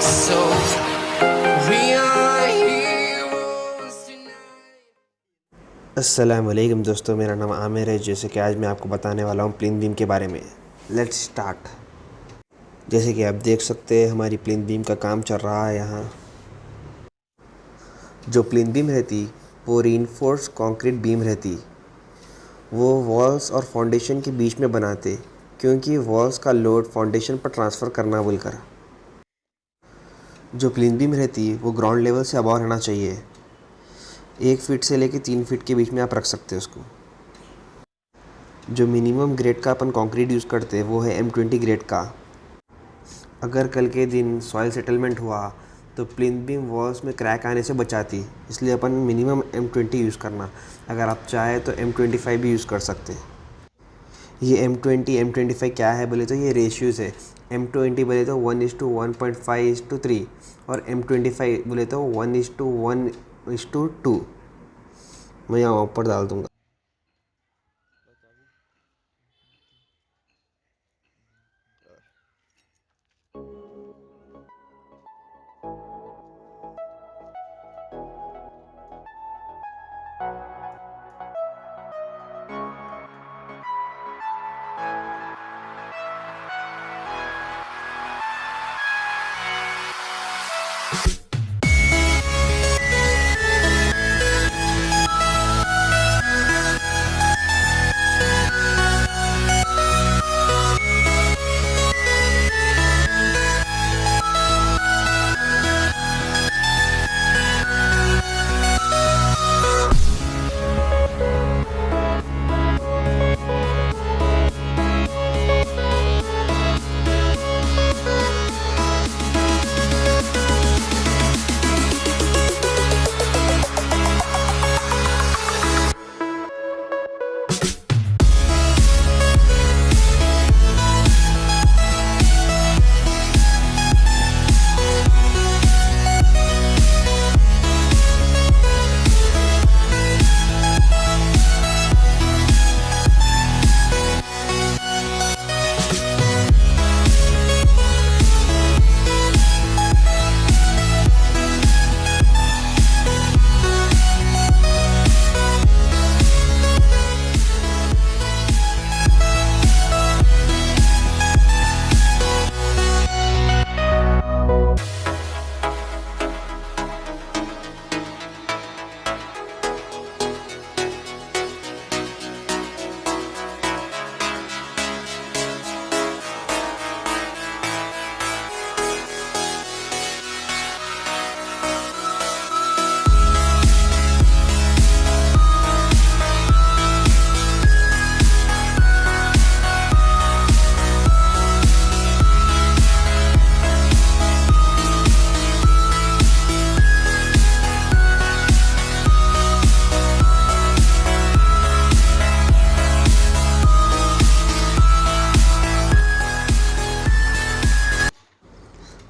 So we are heroes tonight. अस्सलाम वालेकुम दोस्तों, मेरा नाम आमिर है। जैसे कि आज मैं आपको बताने वाला हूँ प्लिंथ बीम के बारे में। Let's start. जैसे कि आप देख सकते हैं हमारी प्लिंथ बीम का काम चल रहा है। यहाँ जो प्लिंथ बीम रहती वो रीइंफोर्स कंक्रीट बीम रहती। वो वॉल्स और फाउंडेशन के बीच में बनाते, क्योंकि वॉल्स का लोड फाउंडेशन पर ट्रांसफ़र करना बोलकर। जो प्लिंथ बीम रहती वो ग्राउंड लेवल से अबव रहना चाहिए। 1 फीट से लेकर 3 फीट के बीच में आप रख सकते हैं उसको। जो मिनिमम ग्रेड का अपन कंक्रीट यूज़ करते हैं वो है M20 ग्रेड का। अगर कल के दिन सॉइल सेटलमेंट हुआ तो प्लिंथ बीम वॉल्स में क्रैक आने से बचाती, इसलिए अपन मिनिमम M20 यूज़ करना। अगर आप चाहे तो M25 भी यूज़ कर सकते हैं। ये M20 M25 क्या है बोले तो ये रेशियोज़ है। M20 बोले तो 1:1.5:3 और M25 बोले तो 1:1:2। मैं यहाँ ऊपर डाल दूँगा।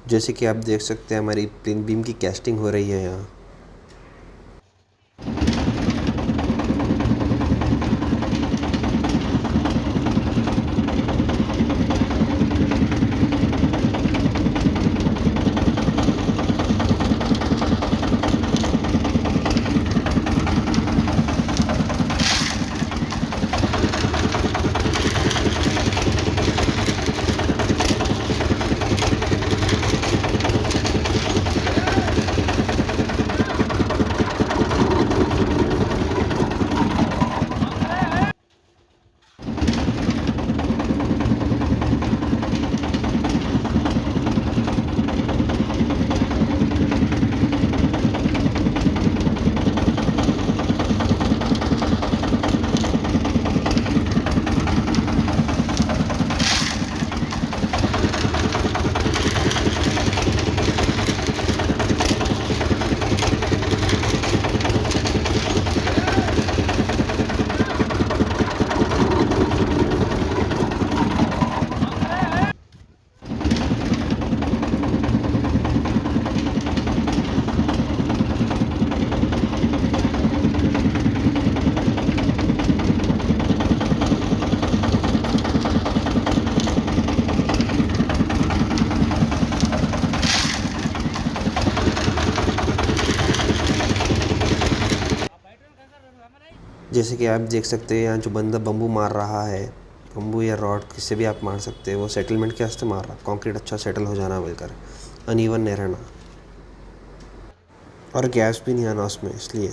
जैसे कि आप देख सकते हैं हमारी प्लिंथ बीम की कैस्टिंग हो रही है यहाँ। जैसे कि आप देख सकते हैं यहाँ जो बंदा बम्बू मार रहा है, बम्बू या रॉड किससे भी आप मार सकते हैं, वो सेटलमेंट के वास्ते मार रहा, कंक्रीट अच्छा सेटल हो जाना बोलकर, अनइवन नहीं रहना और गैस भी नहीं आना उसमें, इसलिए।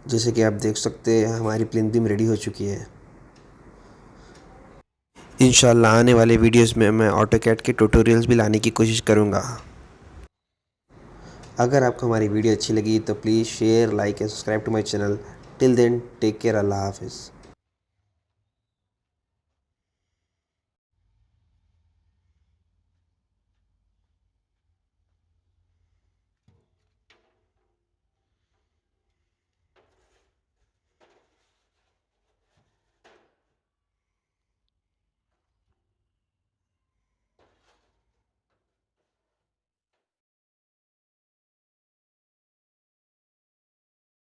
जैसे कि आप देख सकते हैं हमारी प्लिंथ बीम रेडी हो चुकी है। इंशाल्लाह आने वाले वीडियोस में मैं ऑटोकैड के ट्यूटोरियल्स भी लाने की कोशिश करूँगा। अगर आपको हमारी वीडियो अच्छी लगी तो please share, like and subscribe to my channel. Till then take care, Allah हाफिज़।